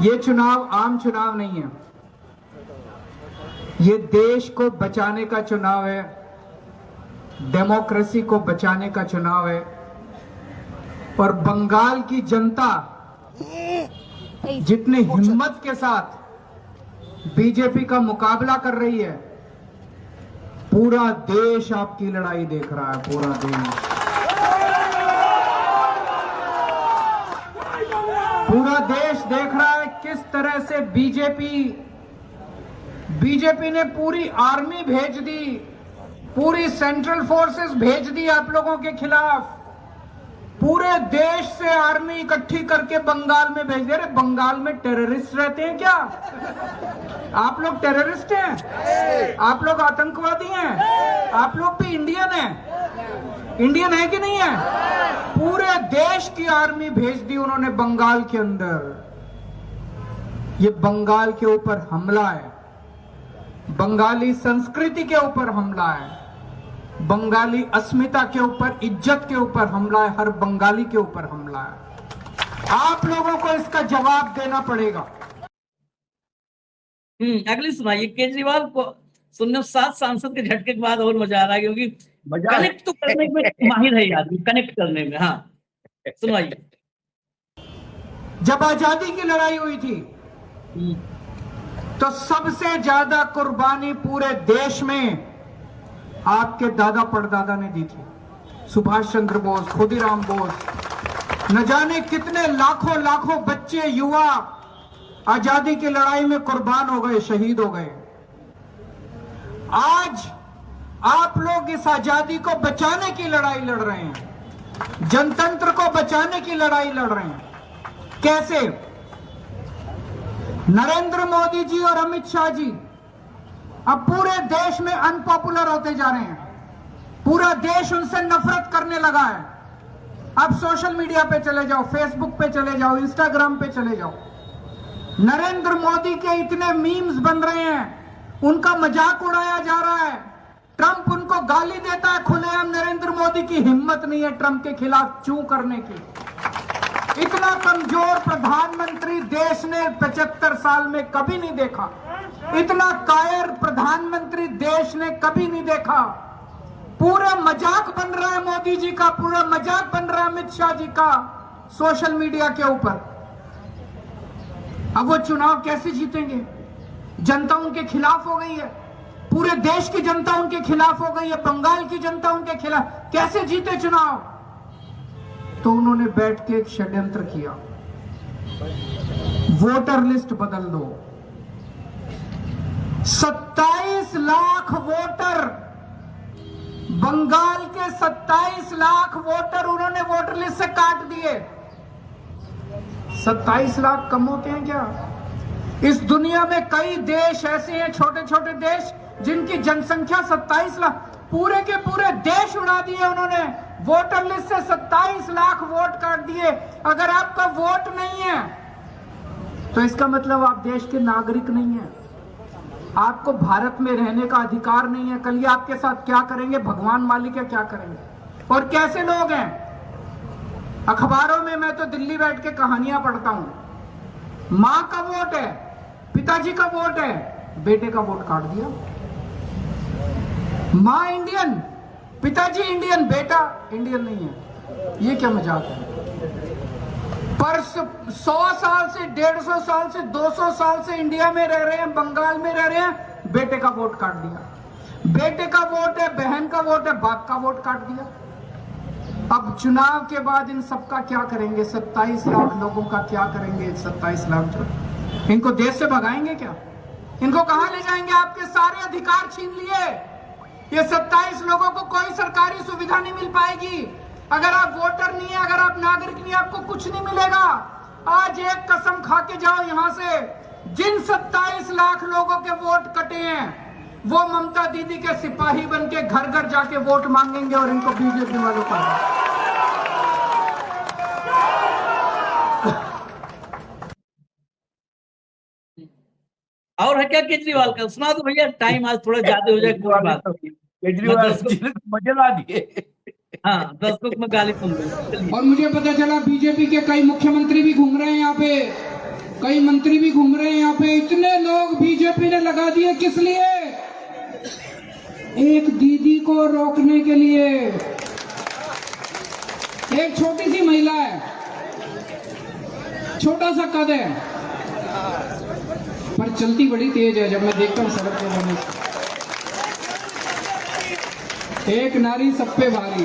S4: ये चुनाव आम चुनाव नहीं है, ये देश को बचाने का चुनाव है, डेमोक्रेसी को बचाने का चुनाव है। और बंगाल की जनता जितनी हिम्मत के साथ बीजेपी का मुकाबला कर रही है, पूरा देश आपकी लड़ाई देख रहा है। पूरा देश देख रहा है किस तरह से बीजेपी ने पूरी आर्मी भेज दी, पूरी सेंट्रल फोर्सेस भेज दी आप लोगों के खिलाफ। पूरे देश से आर्मी इकट्ठी करके बंगाल में भेज दे रहे। बंगाल में टेररिस्ट रहते हैं क्या? आप लोग टेररिस्ट हैं? आप लोग आतंकवादी हैं? आप लोग भी इंडियन हैं? इंडियन है कि नहीं है? पूरे देश की आर्मी भेज दी उन्होंने बंगाल के अंदर। ये बंगाल के ऊपर हमला है। बंगाली संस्कृति के ऊपर हमला है, बंगाली अस्मिता के ऊपर, इज्जत के ऊपर हमला है, हर बंगाली के ऊपर हमला है। आप लोगों को इसका जवाब देना पड़ेगा।
S1: अगली सुनाइए। केजरीवाल को सुनने 7 सांसद के झटके के बाद और मजा आ रहा है, क्योंकि कनेक्ट तो करने में माहिर है आदमी, कनेक्ट करने में। हाँ सुनाइए।
S4: जब आजादी की लड़ाई हुई थी तो सबसे ज्यादा कुर्बानी पूरे देश में आपके दादा परदादा ने दी थी। सुभाष चंद्र बोस, खुदीराम बोस, न जाने कितने लाखों लाखों बच्चे, युवा आजादी की लड़ाई में कुर्बान हो गए, शहीद हो गए। आज आप लोग इस आजादी को बचाने की लड़ाई लड़ रहे हैं, जनतंत्र को बचाने की लड़ाई लड़ रहे हैं। कैसे? नरेंद्र मोदी जी और अमित शाह जी अब पूरे देश में अनपॉपुलर होते जा रहे हैं, पूरा देश उनसे नफरत करने लगा है। अब सोशल मीडिया पे चले जाओ, फेसबुक पे चले जाओ, इंस्टाग्राम पे चले जाओ, नरेंद्र मोदी के इतने मीम्स बन रहे हैं, उनका मजाक उड़ाया जा रहा है। ट्रंप उनको गाली देता है खुलेआम। नरेंद्र मोदी की हिम्मत नहीं है ट्रंप के खिलाफ चू करने की। इतना कमजोर प्रधानमंत्री देश ने 75 साल में कभी नहीं देखा। इतना कायर प्रधानमंत्री देश ने कभी नहीं देखा। पूरा मजाक बन रहा है मोदी जी का, पूरा मजाक बन रहा है अमित शाह जी का सोशल मीडिया के ऊपर। अब वो चुनाव कैसे जीतेंगे? जनता उनके खिलाफ हो गई है, पूरे देश की जनता उनके खिलाफ हो गई है, बंगाल की जनता उनके खिलाफ। कैसे जीते चुनाव? तो उन्होंने बैठ के एक षड्यंत्र किया, वोटर लिस्ट बदल दो। 27 लाख वोटर, बंगाल के 27 लाख वोटर उन्होंने वोटर लिस्ट से काट दिए। 27 लाख कम होते हैं क्या? इस दुनिया में कई देश ऐसे हैं, छोटे छोटे देश, जिनकी जनसंख्या 27 लाख, पूरे के पूरे देश उड़ा दिए उन्होंने। वोटर लिस्ट से 27 लाख वोट काट दिए। अगर आपका वोट नहीं है तो इसका मतलब आप देश के नागरिक नहीं हैं, आपको भारत में रहने का अधिकार नहीं है। कल ये आपके साथ क्या करेंगे भगवान मालिक है, क्या करेंगे। और कैसे लोग हैं? अखबारों में मैं तो दिल्ली बैठ के कहानियां पढ़ता हूं। मां का वोट है, पिताजी का वोट है, बेटे का वोट काट दिया। मां इंडियन, पिताजी इंडियन, बेटा इंडियन नहीं है। ये क्या मजाक है? पर 100 साल से, 150 साल से, 200 साल से इंडिया में रह रहे हैं, बंगाल में रह रहे हैं, बेटे का वोट काट दिया। बेटे का वोट है, बहन का वोट है, बाप का वोट काट दिया। अब चुनाव के बाद इन सबका क्या करेंगे? 27 लाख लोगों का क्या करेंगे? 27 लाख इनको देश से भगाएंगे क्या? इनको कहां ले जाएंगे? आपके सारे अधिकार छीन लिए। ये 27 लोगों को कोई सरकारी सुविधा नहीं मिल पाएगी। अगर आप वोटर नहीं है, अगर आप नागरिक नहीं, आपको कुछ नहीं मिलेगा। आज एक कसम खा के जाओ यहां से, जिन 27 लाख लोगों के वोट कटे हैं वो ममता दीदी के सिपाही बन के घर घर जाके वोट मांगेंगे और इनको बीजेपी वालों का।
S1: और है क्या केजरीवाल का? सुना तो भैया, टाइम आज थोड़ा ज्यादा हो जाए।
S2: केजरीवाल मजे ला दिए।
S1: हाँ, दर्शकों में गाली सुन रहे।
S5: और मुझे पता चला बीजेपी के कई मुख्यमंत्री भी घूम रहे हैं यहाँ पे, कई मंत्री भी घूम रहे हैं यहाँ पे। इतने लोग बीजेपी ने लगा दिए किस लिए? एक दीदी को रोकने के लिए। एक छोटी सी महिला है, छोटा सा कद है, पर चलती बड़ी तेज है। जब मैं देखता हूँ सड़क पे जाने, एक नारी सब पे भारी,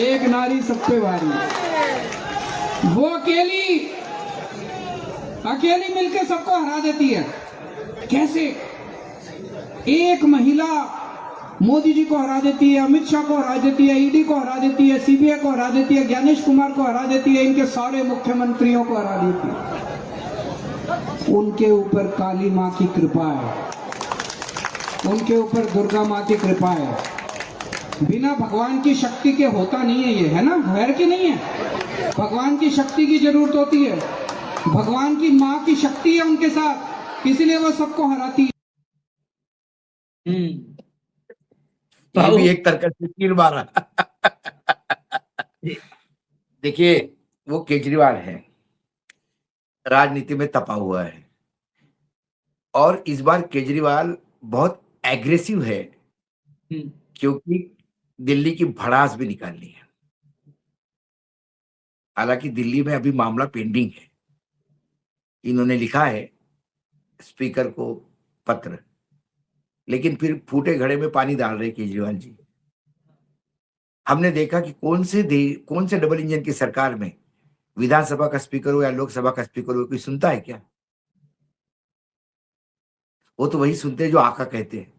S5: एक नारी सब पे भारी। वो अकेली मिलके सबको हरा देती है। कैसे? एक महिला मोदी जी को हरा देती है, अमित शाह को हरा देती है, ईडी को हरा देती है, सीबीआई को हरा देती है, ज्ञानेश कुमार को हरा देती है, इनके सारे मुख्यमंत्रियों को हरा देती है। उनके ऊपर काली माँ की कृपा है, उनके ऊपर दुर्गा माँ की कृपा है। बिना भगवान की शक्ति के होता नहीं है ये, है ना? है कि नहीं है? भगवान की शक्ति की जरूरत होती है, भगवान की माँ की शक्ति है उनके साथ, इसलिए वो सबको हराती है।
S2: ये भी एक तरह से तीर मारा। देखिए, वो केजरीवाल है, राजनीति में तपा हुआ है, और इस बार केजरीवाल बहुत एग्रेसिव है, क्योंकि दिल्ली की भड़ास भी निकालनी है। हालांकि दिल्ली में अभी मामला पेंडिंग है। इन्होंने लिखा है स्पीकर को पत्र, लेकिन फिर फूटे घड़े में पानी डाल रहे केजरीवाल जी। हमने देखा कि कौन से डबल इंजन की सरकार में विधानसभा का स्पीकर हो या लोकसभा का स्पीकर हो, कोई सुनता है क्या? वो तो वही सुनते हैं जो आका कहते हैं।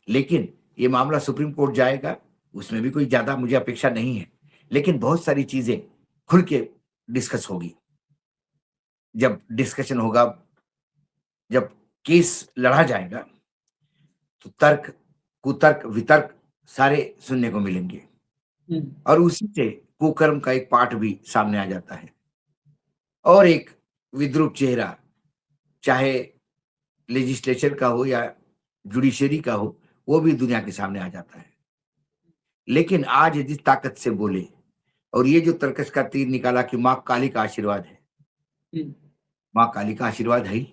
S2: लेकिन ये मामला सुप्रीम कोर्ट जाएगा, उसमें भी कोई ज्यादा मुझे अपेक्षा नहीं है, लेकिन बहुत सारी चीजें खुल के डिस्कस होगी। जब डिस्कशन होगा, जब केस लड़ा जाएगा, तो तर्क, कुतर्क, वितर्क सारे सुनने को मिलेंगे, और उसी से कुकर्म का एक पार्ट भी सामने आ जाता है, और एक विद्रूप चेहरा, चाहे लेजिस्लेचर का हो या जुडिशरी का हो, वो भी दुनिया के सामने आ जाता है। लेकिन आज जिस ताकत से बोले, और ये जो तर्कश का तीर निकाला कि माँ काली का आशीर्वाद है, माँ काली का आशीर्वाद है ही।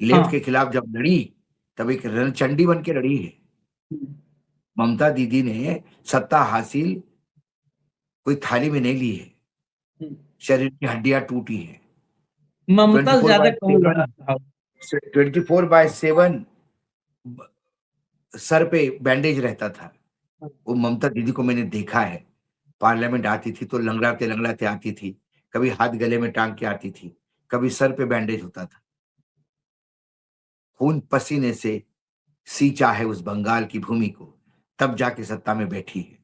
S2: लेफ्ट के खिलाफ जब लड़ी, तब एक रणचंडी बन के लड़ी है। ममता दीदी ने सत्ता हासिल कोई थाली में नहीं ली है, शरीर की हड्डियां टूटी है।
S1: ममता ज्यादा
S2: 24/7 सर पे बैंडेज रहता था। वो ममता दीदी को मैंने देखा है, पार्लियामेंट आती थी तो लंगड़ाते लंगड़ाते आती थी, कभी हाथ गले में टांग के आती थी, कभी सर पे बैंडेज होता था। खून पसीने से सींचा है उस बंगाल की भूमि को, तब जाके सत्ता में बैठी है।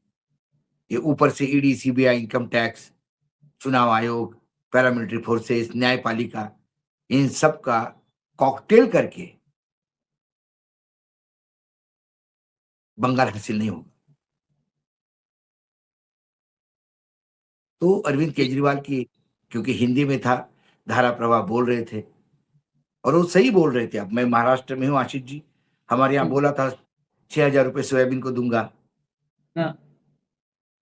S2: ये ऊपर से ईडी, सीबीआई, इनकम टैक्स, चुनाव आयोग, पैरामिलिट्री फोर्सेस, न्यायपालिका, इन सब का कॉकटेल करके बंगाल हासिल नहीं होगा। तो अरविंद केजरीवाल की, क्योंकि हिंदी में था, धारा प्रवाह बोल रहे थे, और वो सही बोल रहे थे। अब मैं महाराष्ट्र में हूँ आशीष जी, हमारे यहाँ बोला था 6,000 रुपए सोयाबीन को दूंगा।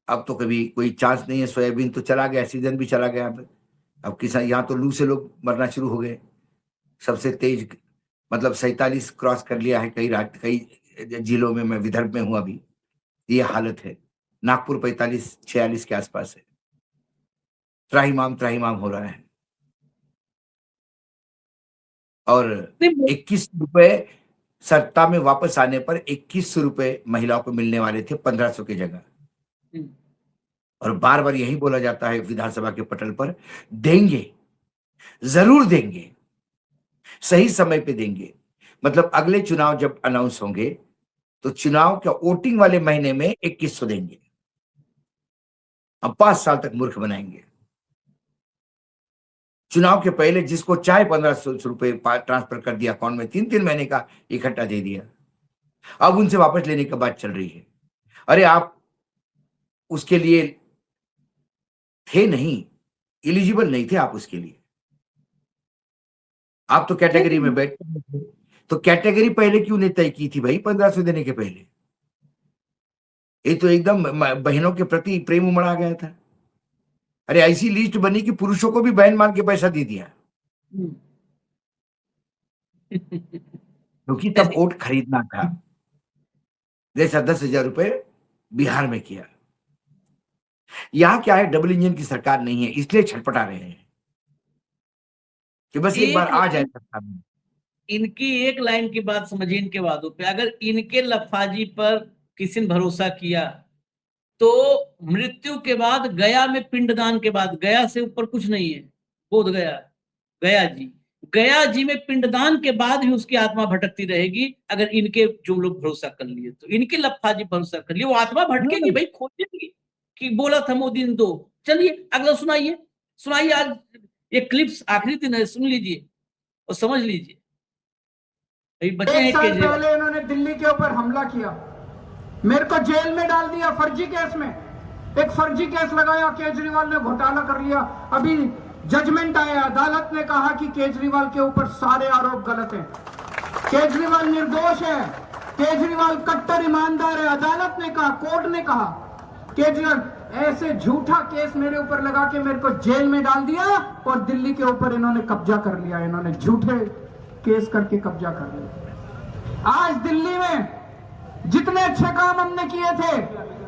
S2: अब तो कभी कोई चांस नहीं है, सोयाबीन तो चला गया, सीजन भी चला गया। अब किसान, यहाँ तो लू से लोग मरना शुरू हो गए। सबसे तेज मतलब 47 क्रॉस कर लिया है कई जिलों में। मैं विदर्भ में हूँ अभी, ये हालत है। नागपुर 45-46 के आसपास है। त्राहिमाम हो रहा है। और 21 रुपए सत्ता में वापस आने पर 2100 रुपए महिलाओं को मिलने वाले थे 1500 की जगह। और बार बार यही बोला जाता है विधानसभा के पटल पर, देंगे, जरूर देंगे, सही समय पे देंगे। मतलब अगले चुनाव जब अनाउंस होंगे, तो चुनाव का वोटिंग वाले महीने में 2100 देंगे। अब 5 साल तक मूर्ख बनाएंगे। चुनाव के पहले जिसको चाहे 1500 रुपए ट्रांसफर कर दिया अकाउंट में, 3-3 महीने का इकट्ठा दे दिया। अब उनसे वापस लेने की बात चल रही है। अरे आप उसके लिए थे नहीं, एलिजिबल नहीं थे आप उसके लिए। आप तो कैटेगरी में बैठते थे, तो कैटेगरी पहले क्यों नहीं तय की थी भाई 1500 देने के पहले? ये तो एकदम बहनों के प्रति प्रेम उमड़ा गया था। अरे ऐसी लिस्ट बनी कि पुरुषों को भी बहन मान के पैसा दे दिया, क्योंकि तब वोट खरीदना था। जैसा 10,000 रुपए बिहार में किया। यहां क्या है, डबल इंजन की सरकार नहीं है, इसलिए छटपटा रहे हैं कि बस एक बार आ जाए सरकार में।
S1: इनकी एक लाइन की बात समझिए, इनके वादों पे अगर इनके लफाजी पर किसी ने भरोसा किया, तो मृत्यु के बाद, गया में पिंडदान के बाद, गया से ऊपर कुछ नहीं है, बोध गया जी में पिंडदान के बाद भी उसकी आत्मा भटकती रहेगी। अगर इनके जो लोग भरोसा कर लिए, तो इनके लफाजी भरोसा कर लिए, वो आत्मा भटकेगी भाई, खोजेगी कि बोला था मोदी ने दो। चलिए अगला सुनाइए। आज ये क्लिप्स आखिरी दिन है, सुन लीजिए और समझ लीजिए।
S4: एक साल पहले इन्होंने दिल्ली के ऊपर हमला किया, मेरे को जेल में डाल दिया फर्जी केस में। एक फर्जी केस लगाया, केजरीवाल ने घोटाला कर लिया। अभी जजमेंट आया, अदालत ने कहा कि केजरीवाल के ऊपर सारे आरोप गलत हैं। केजरीवाल निर्दोष है, केजरीवाल कट्टर ईमानदार है। अदालत ने कहा, कोर्ट ने कहा, केजरीवाल ऐसे झूठा केस मेरे ऊपर लगा के मेरे को जेल में डाल दिया और दिल्ली के ऊपर इन्होंने कब्जा कर लिया। इन्होंने झूठे केस करके कब्जा कर लिया। आज दिल्ली में जितने अच्छे काम हमने किए थे,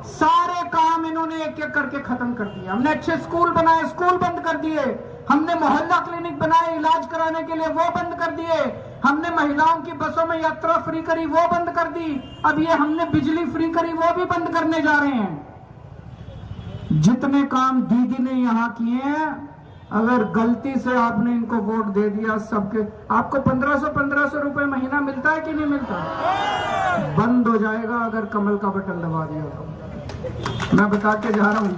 S4: सारे काम इन्होंने एक एक करके खत्म कर दिए। हमने अच्छे स्कूल बनाए, स्कूल बंद कर दिए। हमने मोहल्ला क्लिनिक बनाए इलाज कराने के लिए, वो बंद कर दिए। हमने महिलाओं की बसों में यात्रा फ्री करी, वो बंद कर दी। अब ये हमने बिजली फ्री करी, वो भी बंद करने जा रहे हैं। जितने काम दीदी ने यहाँ किए हैं, अगर गलती से आपने इनको वोट दे दिया, सबके आपको 1500 रुपए महीना मिलता है कि नहीं मिलता? बंद हो जाएगा अगर कमल का बटन दबा दिया तो। मैं बता के जा रहा हूं,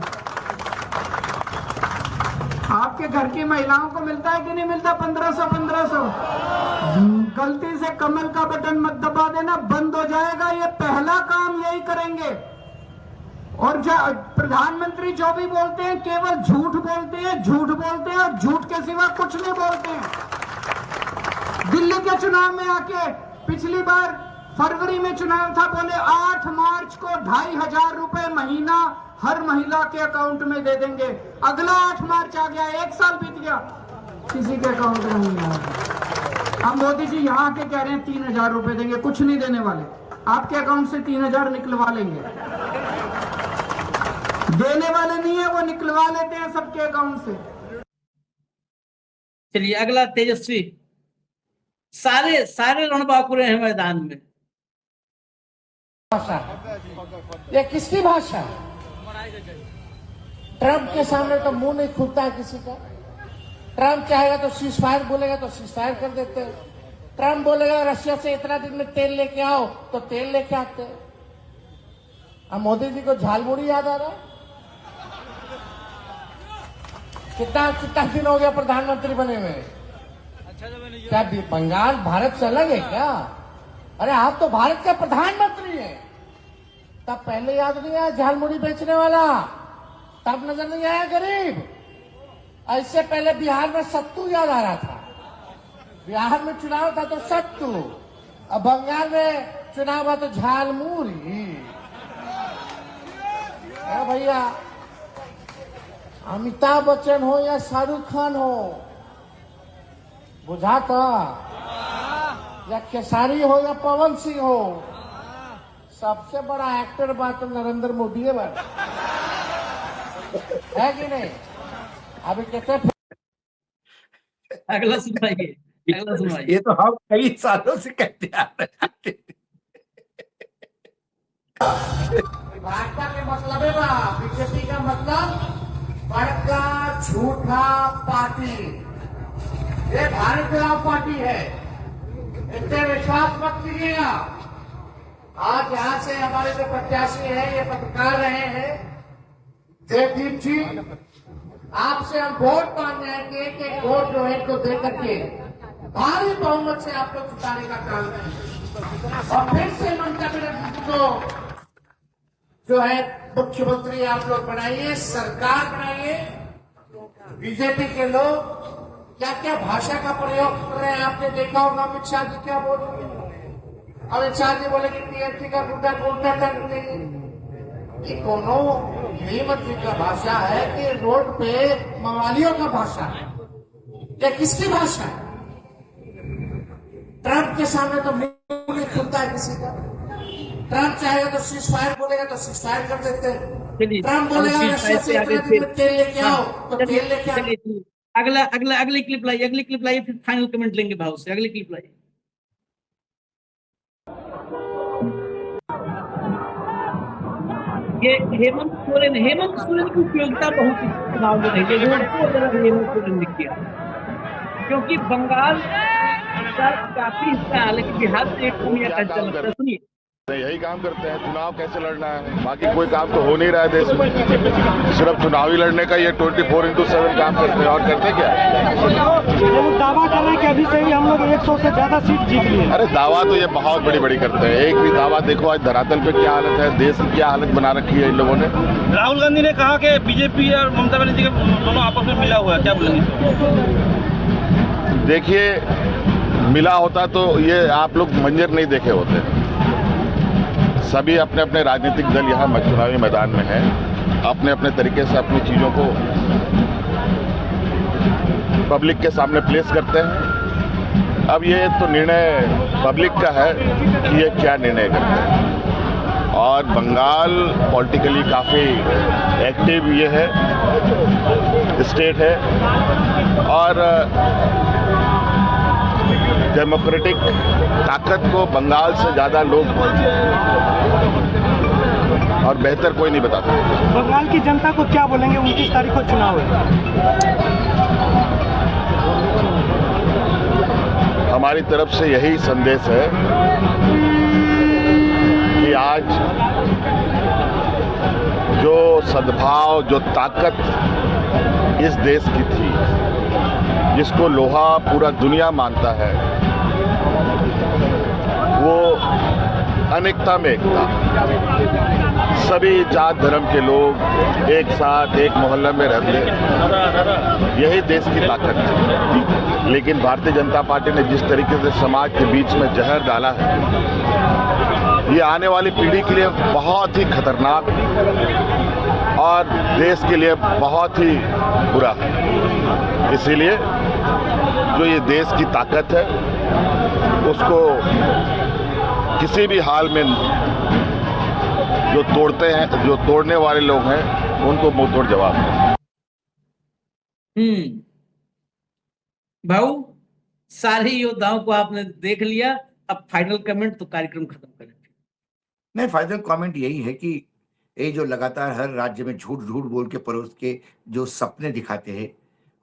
S4: आपके घर की महिलाओं को मिलता है कि नहीं मिलता 1500? गलती से कमल का बटन मत दबा देना, बंद हो जाएगा। ये पहला काम यही करेंगे। और प्रधानमंत्री जो भी बोलते हैं केवल झूठ बोलते हैं, झूठ बोलते हैं और झूठ के सिवा कुछ नहीं बोलते हैं। दिल्ली के चुनाव में आके पिछली बार फरवरी में चुनाव था, बोले 8 मार्च को 2500 रुपए महीना हर महिला के अकाउंट में दे देंगे। अगला 8 मार्च आ गया, 1 साल बीत गया, किसी के अकाउंट में नहीं आया। अब मोदी जी यहाँ के कह रहे हैं 3000 रुपए देंगे, कुछ नहीं देने वाले। आपके अकाउंट से 3000 निकलवा लेंगे, देने वाले नहीं है, वो निकलवा लेते हैं सबके अकाउंट से।
S1: चलिए अगला तेजस्वी। सारे रणबांकुरे हैं मैदान में।
S6: भाषा ये किसकी भाषा? ट्रंप के सामने तो मुंह नहीं खुलता है किसी का। ट्रंप चाहेगा तो सीज फायर बोलेगा तो सीज फायर कर देते हैं। ट्रंप बोलेगा रशिया से इतना दिन में तेल लेके आओ तो तेल लेके आते हैं। अब मोदी जी को झालमुड़ी याद आ रहा है। कितना दिन हो गया प्रधानमंत्री बने हुए? क्या बंगाल भारत से अलग है क्या? अरे आप तो भारत के प्रधानमंत्री हैं। तब पहले याद नहीं आया झालमुड़ी बेचने वाला, तब नजर नहीं आया गरीब। इससे पहले बिहार में सत्तू याद आ रहा था। बिहार में चुनाव था तो सत्तू, अब बंगाल में चुनाव हुआ तो झालमुड़ी। भैया अमिताभ बच्चन हो या शाहरुख खान हो, बुझाता, या खेसारी हो या पवन सिंह हो, सबसे बड़ा एक्टर बात तो नरेंद्र मोदी है कि नहीं? अभी कहते
S1: अगला सुनाइए, अगला सुनाइए।
S2: ये तो हम कई सालों से कहते आ रहे हैं।
S6: भाजपा के मतलब है ना, बीजेपी का मतलब बड़का झूठा पार्टी। ये भारत जनता पार्टी है, इससे विश्वास मत कीजिएगा। आज यहाँ से हमारे जो प्रत्याशी हैं, ये पत्रकार रहे हैं, जयदीप जी, आपसे हम वोट मांग रहे हैं कि एक वोट जो है इनको दे करके भारी बहुमत से आप लोग जिताने का काम करें और फिर से ममता बनर्जी को जो है मुख्यमंत्री आप लोग बनाइए, सरकार बनाइए। बीजेपी के लोग क्या क्या भाषा का प्रयोग कर रहे हैं आपने देखा होगा। अमित शाह जी क्या बोल रहे हैं? अमित शाह जी बोले कि टीएमसी का गुंडा गुंडा कर देंगे। ये कोनो गृहमंत्री का भाषा है कि रोड पे मवालियों का भाषा है? ये किसकी भाषा है? ट्रंप के सामने तो मुंह नहीं खुलता है किसी का। ट्रंप चाहेगा तो सीज फायर बोलेगा तो सीज फायर कर देते हैं। ट्रंप बोलेगा रशिया से इतना दिन में तेल लेके आओ तो तेल लेके आओ।
S1: अगली क्लिप लाइए, फिर फाइनल कमेंट लेंगे भाव से। अगली क्लिप लाइए। ये हेमंत सोरेन की उपयोगिता बहुत चुनाव में रही है। हेमंत सोरेन ने किया क्योंकि बंगाल का काफी हिस्सा है, लेकिन बिहार से एक कमियां का चलता है। सुनिए,
S7: यही काम करते हैं, चुनाव कैसे लड़ना है, बाकी कोई काम तो हो नहीं रहा है देश में। सिर्फ चुनाव ही लड़ने का ये 24/7 काम करते हैं और करते क्या है?
S8: दावा कर रहे हैं कि अभी से ही हम लोग 100 से ज्यादा सीट जीत लिए।
S7: अरे दावा तो ये बहुत बड़ी करते हैं। एक भी दावा देखो आज धरातल पे क्या हालत है, देश की क्या हालत बना रखी है इन लोगों ने।
S8: राहुल गांधी ने कहा कि बीजेपी और ममता बनर्जी का दोनों आपस में मिला हुआ है, क्या बोलेंगे?
S7: देखिए मिला होता तो ये आप लोग मंजर नहीं देखे होते। सभी अपने अपने राजनीतिक दल यहाँ चुनावी मैदान में हैं, अपने अपने तरीके से अपनी चीज़ों को पब्लिक के सामने प्लेस करते हैं। अब ये तो निर्णय पब्लिक का है कि ये क्या निर्णय करते हैं। और बंगाल पॉलिटिकली काफ़ी एक्टिव ये है स्टेट है और डेमोक्रेटिक ताकत को बंगाल से ज़्यादा लोग और बेहतर कोई नहीं बताता।
S8: बंगाल की जनता को क्या बोलेंगे? 29 तारीख को चुनाव है।
S7: हमारी तरफ से यही संदेश है कि आज जो सद्भाव, जो ताकत इस देश की थी, जिसको लोहा पूरा दुनिया मानता है, वो अनेकता में एकता, सभी जात धर्म के लोग एक साथ एक मोहल्ले में रहते, यही देश की ताकत है। लेकिन भारतीय जनता पार्टी ने जिस तरीके से समाज के बीच में जहर डाला है, ये आने वाली पीढ़ी के लिए बहुत ही खतरनाक और देश के लिए बहुत ही बुरा है। इसीलिए जो ये देश की ताकत है उसको किसी भी हाल में जो तोड़ते हैं, जो तोड़ने वाले लोग हैं, उनको मुंह तोड़ जवाब दें।
S1: भाऊ, सारे योद्धाओं को आपने देख लिया, अब फाइनल कमेंट तो कार्यक्रम खत्म करें।
S2: नहीं, फाइनल कमेंट यही है कि ये जो लगातार हर राज्य में झूठ झूठ बोल के परोस के जो सपने दिखाते हैं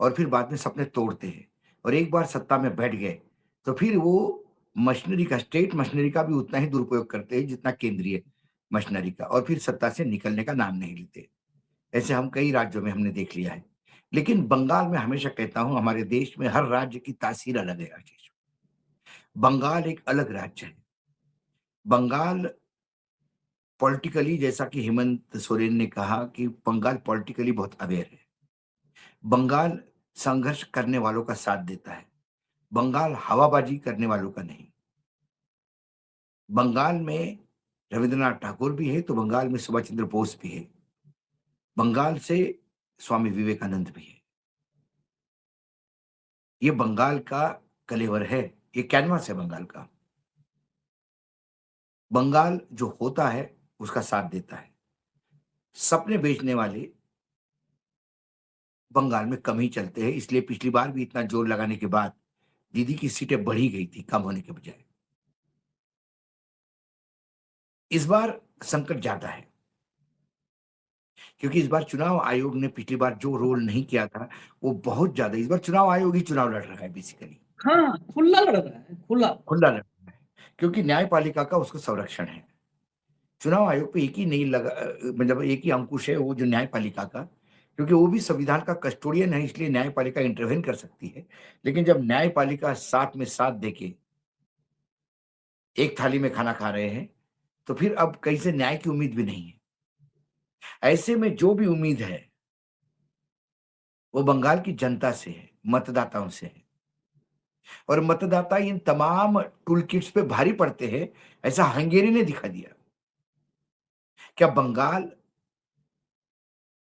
S2: और फिर बाद में सपने तोड़ते हैं और एक बार सत्ता में बैठ गए तो फिर वो मशीनरी का, स्टेट मशीनरी का भी उतना ही दुरुपयोग करते हैं जितना केंद्रीय मशीनरी का, और फिर सत्ता से निकलने का नाम नहीं लेते। ऐसे हम कई राज्यों में हमने देख लिया है। लेकिन बंगाल में हमेशा कहता हूं, हमारे देश में हर राज्य की तासीर अलग है राजेश। बंगाल एक अलग राज्य है। बंगाल पॉलिटिकली, जैसा कि हेमंत सोरेन ने कहा कि बंगाल पॉलिटिकली बहुत अवेयर है। बंगाल संघर्ष करने वालों का साथ देता है। बंगाल हवाबाजी करने वालों का नहीं। बंगाल में रविंद्रनाथ ठाकुर भी है तो बंगाल में सुभाष चंद्र बोस भी है। बंगाल से स्वामी विवेकानंद भी है। ये बंगाल का कलेवर है, ये कैनवास है बंगाल का। बंगाल जो होता है उसका साथ देता है। सपने बेचने वाले बंगाल में कम ही चलते हैं, इसलिए पिछली बार भी इतना जोर लगाने के बाद दीदी की सीटें बढ़ी गई थी कम होने के बजाय। इस बार संकट ज्यादा है क्योंकि इस बार चुनाव आयोग ने पिछली बार जो रोल नहीं किया था वो बहुत ज्यादा, इस बार चुनाव आयोग ही चुनाव लड़ रहा है बेसिकली।
S1: हाँ, खुला लड़ रहा है, खुला
S2: लड़ रहा है क्योंकि न्यायपालिका का उसको संरक्षण है। चुनाव आयोग पे एक ही नहीं लगा, मतलब एक ही अंकुश है वो जो न्यायपालिका का, क्योंकि वो भी संविधान का कस्टोडियन है, इसलिए न्यायपालिका इंटरवेन कर सकती है। लेकिन जब न्यायपालिका साथ में साथ देके एक थाली में खाना खा रहे हैं तो फिर अब कहीं से न्याय की उम्मीद भी नहीं है। ऐसे में जो भी उम्मीद है वो बंगाल की जनता से है, मतदाताओं से है, और मतदाता इन तमाम टूल किट्स पे भारी पड़ते हैं, ऐसा हंगेरी ने दिखा दिया। क्या बंगाल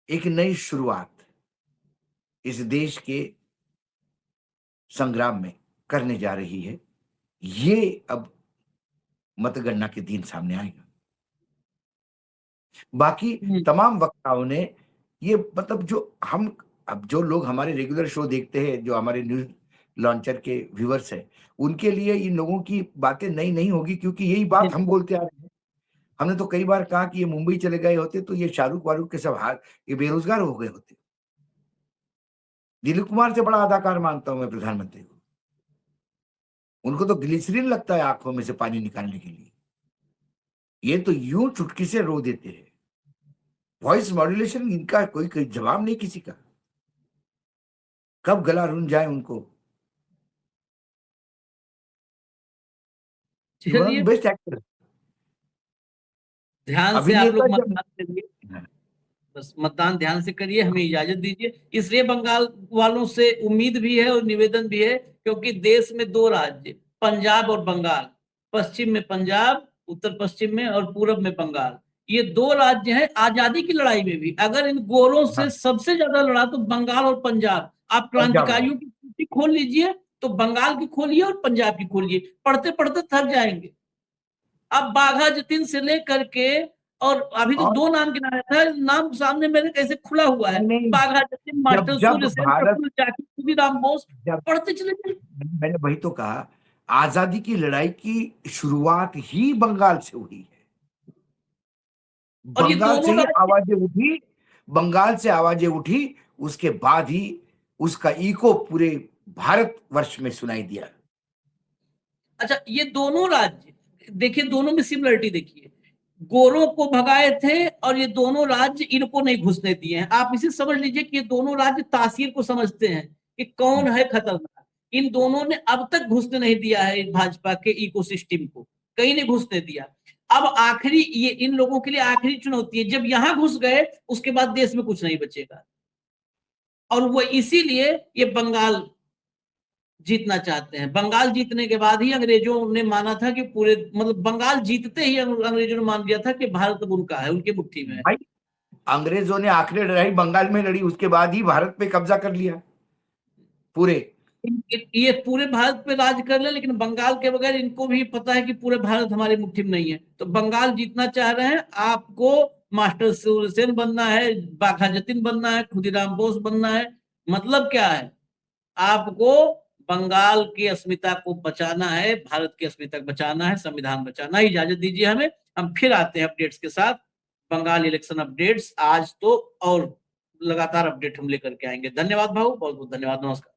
S2: एक नई शुरुआत इस देश के संग्राम में करने जा रही है, ये अब मतगणना के दिन सामने आएगा। बाकी तमाम वक्ताओं ने ये, मतलब जो हम, अब जो लोग हमारे रेगुलर शो देखते हैं, जो हमारे न्यूज लॉन्चर के व्यूअर्स हैं, उनके लिए इन लोगों की बातें नई नहीं होगी क्योंकि यही बात हम बोलते आ रहे हैं। हमने तो कई बार कहा कि ये मुंबई चले गए होते तो ये शाहरुख वारूख के सब हाल, ये बेरोजगार हो गए होते। दिलीप कुमार से बड़ा अदाकार मानता हूं मैं प्रधानमंत्री को। उनको तो ग्लिसरीन लगता है आंखों में से पानी निकालने के लिए। ये तो यूं चुटकी से रो देते हैं। वॉइस मॉड्यूलेशन, इनका कोई जवाब नहीं किसी का। कब गला रुन जाए उनको। Best actor.
S1: ध्यान से आप लोग मतदान
S2: जब
S1: करिए, बस मतदान ध्यान से करिए, हमें इजाजत दीजिए। इसलिए बंगाल वालों से उम्मीद भी है और निवेदन भी है क्योंकि देश में दो राज्य, पंजाब और बंगाल, पश्चिम में पंजाब, उत्तर पश्चिम में, और पूरब में बंगाल, ये दो राज्य हैं। आजादी की लड़ाई में भी अगर इन गोरों से सबसे ज्यादा लड़ा तो बंगाल और पंजाब। आप क्रांतिकारियों की सूची खोल लीजिए तो बंगाल की खोलिए और पंजाब की खोलिए, पढ़ते पढ़ते थक जाएंगे। अब बाघा जतीन से लेकर के, और अभी तो दो नाम गिनाया था, नाम सामने मेरे कैसे खुला हुआ है, बाघा जतीन, मास्टर सूर्यसेन, प्रफुल्ल चाकी, खुदीराम बोस, पढ़ते चले जाइए।
S2: मैंने वही तो कहा, आजादी की लड़ाई की शुरुआत ही बंगाल से हुई है।
S1: और ये
S2: बंगाल से
S1: दोनों
S2: ही आवाजें उठी, बंगाल से आवाजें उठी, उसके बाद ही उसका इको पूरे भारतवर्ष में सुनाई दिया।
S1: अच्छा, ये दोनों राज्य देखिए, दोनों में सिमिलरिटी देखिए, गोरों को भगाए थे और ये दोनों राज्य इनको नहीं घुसने दिए हैं। आप इसे समझ लीजिए कि ये दोनों राज्य तासीर को समझते हैं कि कौन है खतरनाक। इन दोनों ने अब तक घुसने नहीं दिया है भाजपा के इकोसिस्टम को, कहीं नहीं घुसने दिया। अब आखिरी ये इन लोगों के लिए आखिरी चुनौती है, जब यहां घुस गए उसके बाद देश में कुछ नहीं बचेगा। और वो इसीलिए ये बंगाल जीतना चाहते हैं। बंगाल जीतने के बाद ही अंग्रेजों ने माना था कि पूरे, मतलब बंगाल जीतते ही अंग्रेजों ने मान लिया था कि भारत अब उनका है, उनके मुट्ठी में है।
S2: भाई, अंग्रेजों ने आखिरी लड़ाई बंगाल में लड़ी, उसके बाद ही भारत पे कब्जा कर लिया पूरे।
S1: ये पूरे भारत पे राज कर ले, लेकिन बंगाल के बगैर इनको भी पता है कि पूरे भारत हमारी मुट्ठी में नहीं है। तो बंगाल जीतना चाह रहे हैं। आपको मास्टर सूर्यसेन बनना है, बाघा जतीन बनना है, खुदीराम बोस बनना है। मतलब क्या है, आपको बंगाल की अस्मिता को बचाना है, भारत की अस्मिता को बचाना है, संविधान बचाना है। इजाजत दीजिए हमें, हम फिर आते हैं अपडेट्स के साथ, बंगाल इलेक्शन अपडेट्स आज तो, और लगातार अपडेट हम लेकर के आएंगे। धन्यवाद भाऊ, बहुत बहुत धन्यवाद, नमस्कार।